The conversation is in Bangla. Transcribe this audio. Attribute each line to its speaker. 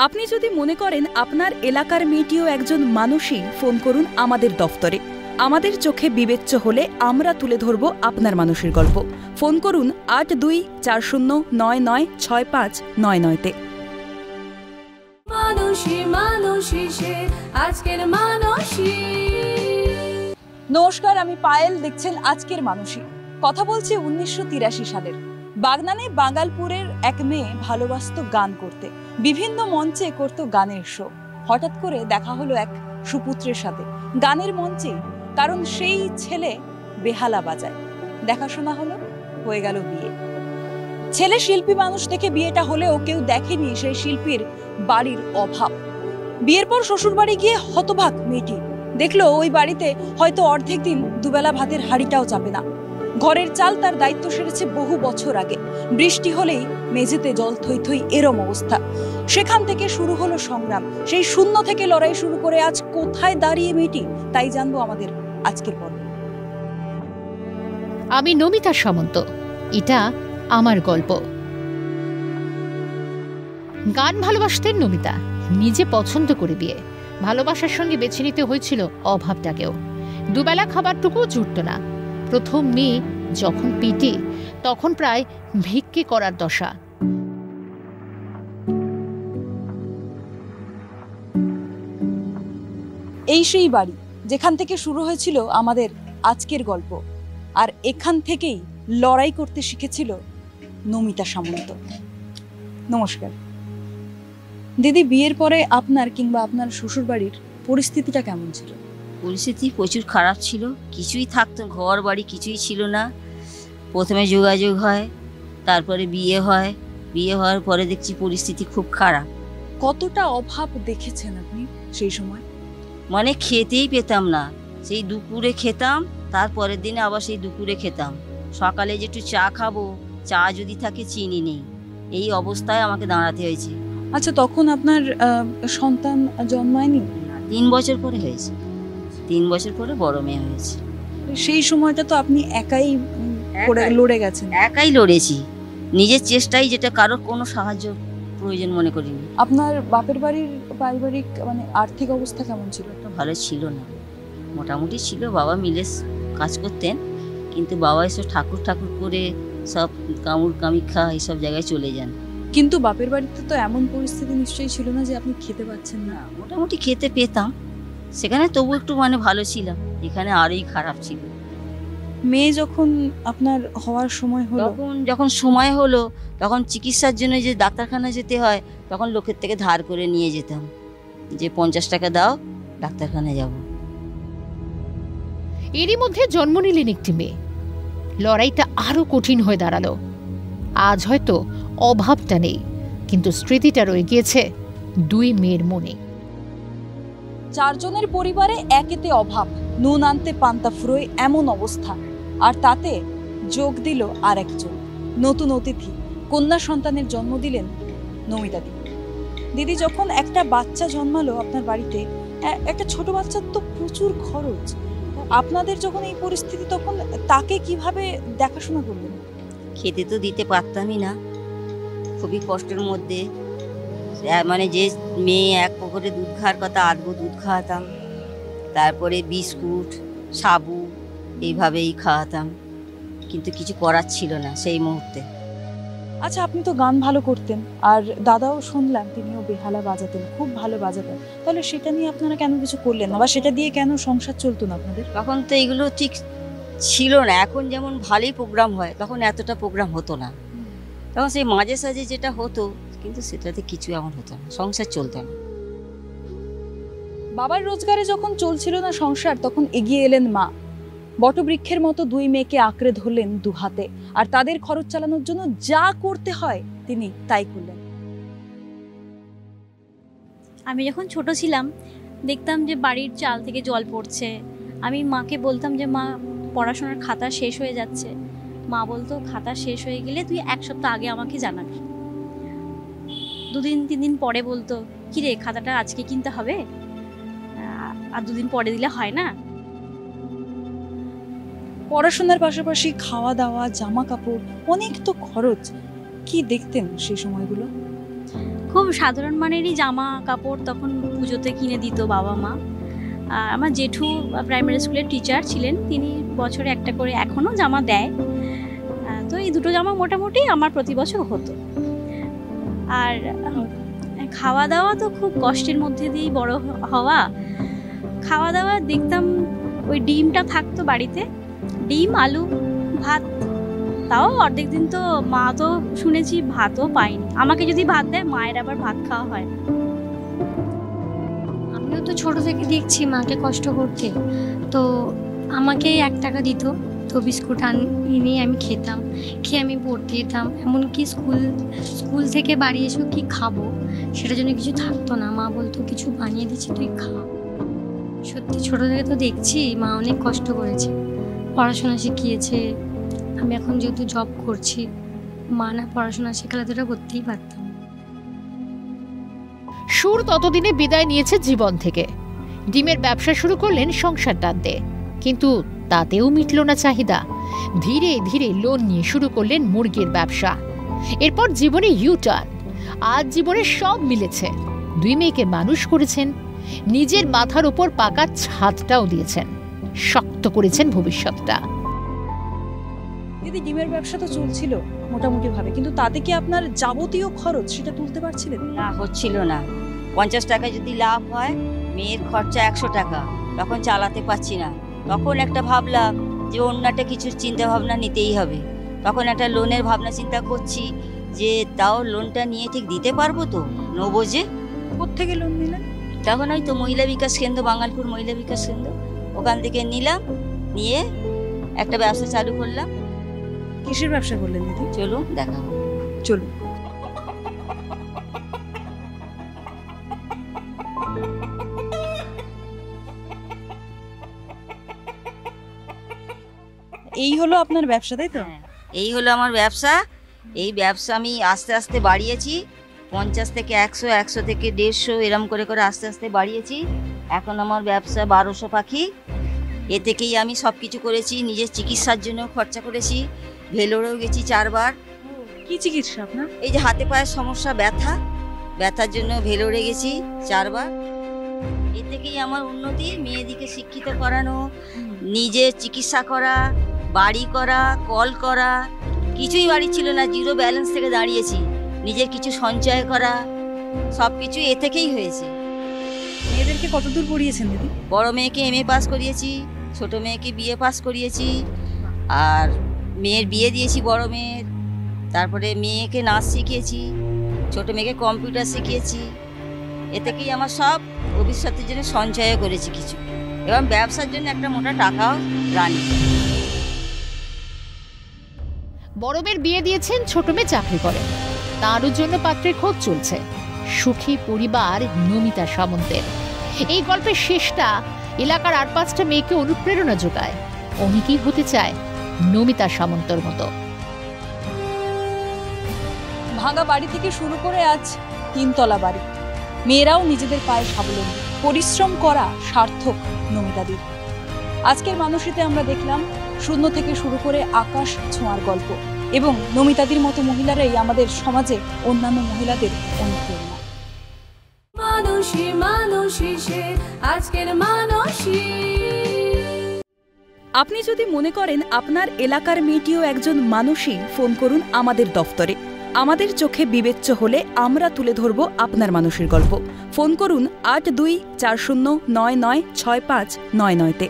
Speaker 1: আপনি যদি মনে করেন আপনার এলাকার মেয়েটিও একজন মানুষই, ফোন করুন আমাদের দফতরে। আমাদের চোখে বিবেচ্য হলে আমরা তুলে ধরব আপনার মানুষের গল্প। ফোন করুন 8240996599-তে। নমস্কার, আমি পায়েল, দেখছেন আজকের মানুষই। কথা বলছি 1983 সালের। বাগনানে বাঙ্গালপুরের এক মেয়ে ভালোবাসত গান করতে, বিভিন্ন মঞ্চে করত গানের শো। হঠাৎ করে দেখা হলো এক সুপুত্রের সাথে গানের মঞ্চে, কারণ সেই ছেলে বেহালা বাজায়। দেখাশোনা হলো, হয়ে গেল বিয়ে। ছেলে শিল্পী মানুষ দেখে বিয়েটা হলেও কেউ দেখেনি সেই শিল্পীর বাড়ির অভাব। বিয়ের পর শ্বশুর বাড়ি গিয়ে হতবাক মেয়েটি, দেখলো ওই বাড়িতে হয়তো অর্ধেক দিন দুবেলা ভাতের হাঁড়িটাও চাপে না। ঘরের চাল তার দায়িত্ব সেরেছে বহু বছর আগে। বৃষ্টি হলেই মেঝেতে জল থই থই, এরম অবস্থা। সেখান থেকে শুরু হলো সংগ্রাম। সেই শূন্য থেকে লড়াই শুরু করে আজ কোথায় দাঁড়িয়ে মেয়েটি, তাই জানবো আমাদের আজকের পর্বে।
Speaker 2: আমি নমিতা সামন্ত, এটা আমার গল্প। গান ভালোবাসতেন নমিতা, নিজে পছন্দ করে বিয়ে। ভালোবাসার সঙ্গে বেছে নিতে হয়েছিল অভাবটাকেও। দুবেলা খাবারটুকু জুটত না। প্রথম মেয়ে যখন পিটে, তখন প্রায় ভিক্ষে করার দশা।
Speaker 1: এই সেই বাড়ি যেখান থেকে শুরু হয়েছিল আমাদের আজকের গল্প, আর এখান থেকেই লড়াই করতে শিখেছিল নমিতা সামন্ত। নমস্কার দিদি, বিয়ের পরে আপনার কিংবা আপনার শ্বশুর বাড়ির পরিস্থিতিটা কেমন ছিল?
Speaker 3: পরিস্থিতি প্রচুর খারাপ ছিল, কিছুই থাকতো, ঘর বাড়ি কিছুই ছিল না। প্রথমে যোগাযোগ হয়, তারপরে বিয়ে হয়। বিয়ে হওয়ার পরে দেখছি পরিস্থিতি খুব খারাপ।
Speaker 1: কতটা অভাব দেখেছেন আপনি সেই সময়?
Speaker 3: মানে খেতেই পেতাম না। সেই দুপুরে খেতাম, তারপরের দিনে আবার সেই দুপুরে খেতাম। সকালে যে একটু চা খাবো, চা যদি থাকে চিনি নেই। এই অবস্থায় আমাকে দাঁড়াতে হয়েছে।
Speaker 1: আচ্ছা, তখন আপনার সন্তান জন্মায়নি?
Speaker 3: 3 বছর পরে হয়েছে। 3 বছর পরে বড় মেয়ে হয়েছে।
Speaker 1: সেই সময়টা তো আপনি একাই লড়ে গেছেন?
Speaker 3: একাই লড়েছি, নিজের চেষ্টাই, যেটা কারোর কোনো সাহায্য প্রয়োজন মনে করিনি।
Speaker 1: আপনার বাপের বাড়ির পারিবারিক মানে আর্থিক অবস্থা কেমন ছিল?
Speaker 3: ভালো ছিল না, মোটামুটি ছিল। বাবা মিলে কাজ করতেন, কিন্তু বাবা এসব ঠাকুর করে সব কামড় কামিক্ষা এইসব জায়গায় চলে যান।
Speaker 1: কিন্তু বাপের বাড়িতে তো এমন পরিস্থিতি নিশ্চয়ই ছিল না যে আপনি খেতে পাচ্ছেন না?
Speaker 3: মোটামুটি খেতে পেতাম, সেখানে তবু একটু মানে ভালো ছিলাম। এখানে আরোই খারাপ ছিল।
Speaker 1: মেয়ে যখন আপনার হওয়ার সময় হলো,
Speaker 3: যখন সময় হলো, তখন চিকিৎসার জন্য যে ডাক্তারখানায় যেতে হয়, তখন লোকের থেকে ধার করে নিয়ে যেতাম, যে 50 টাকা দাও, ডাক্তারখানায় যাব।
Speaker 2: এরই মধ্যে জন্ম নিলেন একটি মেয়ে। লড়াইটা আরো কঠিন হয়ে দাঁড়ালো। আজ হয়তো অভাবটা নেই, কিন্তু স্মৃতিটা রয়ে গিয়েছে 2 মেয়ের মনে।
Speaker 1: 4 জনের পরিবারে একেতে অভাব, নুন আনতে পান্তা ফুরোয় এমন অবস্থা। আর তাতে যোগ দিল আর একজন নতুন অতিথি, কন্যা সন্তানের জন্ম দিলেন নমিতা দিদি। দিদি, যখন একটা বাচ্চা জন্মালো আপনার বাড়িতে, একটা ছোট বাচ্চার তো প্রচুর খরচ। আপনাদের যখন এই পরিস্থিতি, তখন তাকে কিভাবে দেখাশোনা করলেন?
Speaker 3: খেতে তো দিতে পারতামই না, খুবই কষ্টের মধ্যে। মানে যে মেয়ে এক পুকুরে দুধ খাওয়ার কথা, আধগো দুধ খাওয়াতাম, তারপরে বিস্কুট, সাবু এইভাবেই খাওয়াতাম, কিন্তু কিছু করার ছিল না সেই মুহূর্তে।
Speaker 1: আচ্ছা, আপনি তো গান ভালো করতেন, আর দাদাও শুনলাম তিনিও বেহালা বাজাতেন, খুব ভালো বাজাতেন। তাহলে সেটা নিয়ে আপনারা কেন কিছু করলেন না, বা সেটা দিয়ে কেন সংসার চলতো না আপনাদের?
Speaker 3: তখন তো এগুলো ঠিক ছিল না। এখন যেমন ভালোই প্রোগ্রাম হয়, তখন এতটা প্রোগ্রাম হতো না। তখন সেই মাঝে সাঝে যেটা হতো, কিন্তু সেটাতে কিছু এমন হতো না, সংসার চলতো না।
Speaker 1: বাবার রোজগারে যখন চলছিল না সংসার, তখন এগিয়ে এলেন মা। বটবৃক্ষের মতো 2 মেয়েকে আঁকড়ে ধরলেন 2 হাতে, আর তাদের খরচ চালানোর জন্য যা করতে হয় তিনি তাই করলেন।
Speaker 4: আমি যখন ছোট ছিলাম, দেখতাম যে বাড়ির চাল থেকে জল পড়ছে। আমি মাকে বলতাম যে মা, পড়াশোনার খাতা শেষ হয়ে যাচ্ছে। মা বলতো, খাতা শেষ হয়ে গেলে তুই 1 সপ্তাহ আগে আমাকে জানাবি। 2 দিন 3 দিন পরে বলতো, কিরে খাতাটা আজকে কিনতে হবে, আর 2 দিন পরে দিলে হয় না।
Speaker 1: পড়াশোনার পাশাপাশি খাওয়া দাওয়া, জামা কাপড়, অনেক তো খরচ। কি দেখতেন সেই সময়গুলো?
Speaker 4: খুব সাধারণ মানেরই জামা কাপড় তখন পুজোতে কিনে দিত বাবা মা। আর আমার জেঠু প্রাইমারি স্কুলের টিচার ছিলেন, তিনি বছরে একটা করে এখনও জামা দেয়। তো এই দুটো জামা মোটামুটি আমার প্রতি বছর হতো। আর খাওয়া দাওয়া তো খুব কষ্টের মধ্যে দিয়েই বড় হওয়া। খাওয়া দাওয়া দেখতাম ওই ডিমটা থাকতো বাড়িতে, ডিম আলু ভাত, তাও অর্ধেক দিন তো মা তো শুনেছি ভাতও পায়নি। আমাকে যদি ভাত দেয় মায়ের আবার ভাত খাওয়া হয় না।
Speaker 5: আমিও তো ছোট থেকে দেখছি মাকে কষ্ট করতে, তো আমাকে 1 টাকা দিত, তো বিস্কুট এনে আমি খেতাম, খেয়ে আমি পড়তে যেতাম। এমনকি স্কুল থেকে বাড়ি এসেও কি খাবো সেটার জন্য কিছু থাকতো না, মা বলতো কিছু বানিয়ে দিচ্ছি তুই খা। সত্যি ছোট থেকে তো দেখছি মা অনেক কষ্ট করেছে, পড়াশোনা শিখিয়েছে। আমি এখন যেহেতু জব করছি, মা না পড়াশোনা শেখালে তো এটা করতেই পারতাম।
Speaker 2: সুর ততদিনে বিদায় নিয়েছে জীবন থেকে, ডিমের ব্যবসা শুরু করলেন সংসার টানতে, কিন্তু তাতেও মিটল না চাহিদা। ধীরে ধীরে লোন নিয়ে শুরু করলেন মুরগির ব্যবসা। এরপর জীবনে ইউটার্ন, আজ জীবনে সব মিলেছে। 2 মেয়েকে মানুষ করেছেন, নিজের মাথার উপর পাকা ছাদটাও দিয়েছেন, শক্ত করেছেন ভবিষ্যৎটা।
Speaker 1: দিদি, ডিমের ব্যবসা তো চলছিল মোটামুটি ভাবে, কিন্তু তাতে কি আপনার যাবতীয় খরচ সেটা তুলতে পারছিলেন?
Speaker 3: না, হচ্ছিল না। 50 টাকা যদি লাভ হয়, মেয়ের খরচা 100 টাকা, তখন চালাতে পারছি না। তখন একটা ভাবলাম যে অন্যটা কিছু চিন্তা ভাবনা নিতেই হবে। তখন একটা লোনের ভাবনা চিন্তা করছি যে তাও লোনটা নিয়ে ঠিক দিতে পারবো তো, নেবো যে।
Speaker 1: কোত্থেকে লোন নিলেন?
Speaker 3: তখন হয়তো মহিলা বিকাশ কেন্দ্র, বাঙ্গালপুর মহিলা বিকাশ কেন্দ্র, ওখান থেকে নিলাম, নিয়ে একটা ব্যবসা চালু করলাম।
Speaker 1: কিসের ব্যবসা করলেন দিদি?
Speaker 3: চলুন দেখাবো,
Speaker 1: চলুন। এই হলো আপনার ব্যবসা, তাই তো?
Speaker 3: এই হলো আমার ব্যবসা। এই ব্যবসা আমি আস্তে আস্তে বাড়িয়েছি, 50 থেকে 100, 100 থেকে 150, এরম করে করে আস্তে আস্তে বাড়িয়েছি। এখন আমার ব্যবসা 1200 পাখি। এ থেকেই আমি সব কিছু করেছি, নিজের চিকিৎসার জন্য খরচা করেছি, ভেলোরেও গেছি 4 বার।
Speaker 1: কি চিকিৎসা আপনার?
Speaker 3: এই যে হাতে পায়ের সমস্যা, ব্যথার জন্য ভেলোরে গেছি 4 বার। এ থেকেই আমার উন্নতি, মেয়েদিকে শিক্ষিত করানো, নিজে চিকিৎসা করা, বাড়ি করা, কল করা, কিছুই বাড়ি ছিল না, 0 ব্যালেন্স থেকে দাঁড়িয়েছি। নিজের কিছু সঞ্চয় করা, সব কিছু এ থেকেই হয়েছে।
Speaker 1: মেয়েদেরকে কতদূর পড়িয়েছেন দিদি?
Speaker 3: বড় মেয়েকে MA পাস করিয়েছি, ছোট মেয়েকে BA পাস করিয়েছি, আর মেয়ের বিয়ে দিয়েছি বড় মেয়ের। তারপরে মেয়েকে নাচ শিখিয়েছি, ছোট মেয়েকে কম্পিউটার শিখিয়েছি। এ থেকেই আমার সব ভবিষ্যতের জন্য সঞ্চয় করেছি কিছু, এবং ব্যবসার জন্য একটা মোটা টাকাও রানি।
Speaker 2: বড় মেয়ের বিয়ে দিয়েছেন, ছোট মেয়ে চাকরি করে, তারও জন্য পাত্রের খোঁজ চলছে। সুখী পরিবার নমিতা সামন্তের। এই গল্পের শেষটা এলাকার 4-5টা মেয়েকে অনুপ্রেরণা যোগায়। অনেকেই হতে চায় নমিতা সামন্তর মতো।
Speaker 1: ভাঙা বাড়ি থেকে শুরু করে আজ 3 তলা বাড়ি। মেয়েরাও নিজেদের পায়ে স্বাবলম্বী, পরিশ্রম করা সার্থক নমিতাদের। আজকের মানুষীতে আমরা দেখলাম শূন্য থেকে শুরু করে আকাশ ছোঁয়ার গল্প, এবং নমিতাদের মতো মহিলারাই আমাদের সমাজে অন্যান্য মহিলাদের অনুপ্রেরণা।
Speaker 6: মানুষী মানুষী সে আজকের মানুষী।
Speaker 1: আপনি যদি মনে করেন আপনার এলাকার মেয়েটিও একজন মানুষই, ফোন করুন আমাদের দফতরে। আমাদের চোখে বিবেচ্য হলে আমরা তুলে ধরব আপনার মানুষের গল্প। ফোন করুন 8240996599-তে।